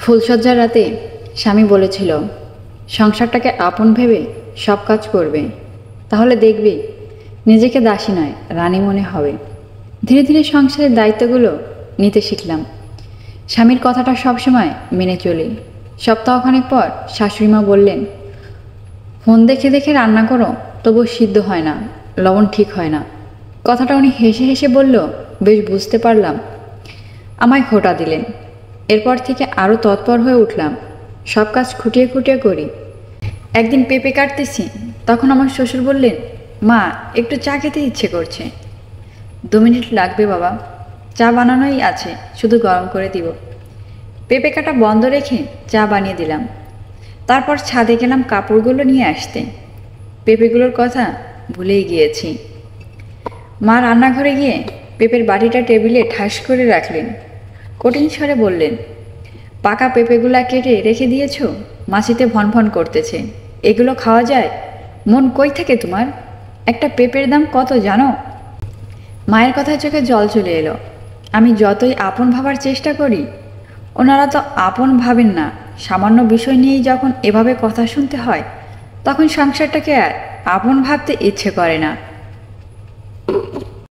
ফুলশয্যার রাতে স্বামী বলেছিল, সংসারটাকে আপন ভেবে সব কাজ করবে, তাহলে দেখবি নিজেকে দাসী নয় রানী মনে হবে। ধীরে ধীরে সংসারের দায়িত্বগুলো নিতে শিখলাম। স্বামীর কথাটা সবসময় মেনে চলি। সপ্তাহখানেক পর শাশুড়িমা বললেন, ফোন দেখে দেখে রান্না করো, তবু সিদ্ধ হয় না, লবণ ঠিক হয় না। কথাটা উনি হেসে হেসে বলল, বেশ বুঝতে পারলাম। আমায় খোঁটা দিলেন। এরপর থেকে আরও তৎপর হয়ে উঠলাম, সব কাজ খুঁটিয়ে খুঁটিয়ে করি। একদিন পেঁপে কাটতেছি, তখন আমার শ্বশুর বললেন, মা একটু চা খেতে ইচ্ছে করছে। 2 মিনিট লাগবে বাবা, চা বানানোই আছে, শুধু গরম করে দিব। পেঁপে কাটা বন্ধ রেখে চা বানিয়ে দিলাম। তারপর ছাদে গেলাম কাপড়গুলো নিয়ে আসতে। পেঁপেগুলোর কথা ভুলেই গিয়েছি। মা রান্নাঘরে গিয়ে পেঁপের বাটিটা টেবিলে ঠাস করে রাখলেন। কঠিন স্বরে বললেন, পাকা পেঁপেগুলা কেটে রেখে দিয়েছ, মাছিতে ভনভন করতেছে, এগুলো খাওয়া যায়? মন কই থাকে তোমার? একটা পেঁপের দাম কত জানো? মায়ের কথায় চোখে জল চলে এলো। আমি যতই আপন ভাবার চেষ্টা করি, ওনারা তো আপন ভাবেন না। সামান্য বিষয় নিয়েই যখন এভাবে কথা শুনতে হয়, তখন সংসারটাকে আর আপন ভাবতে ইচ্ছে করে না।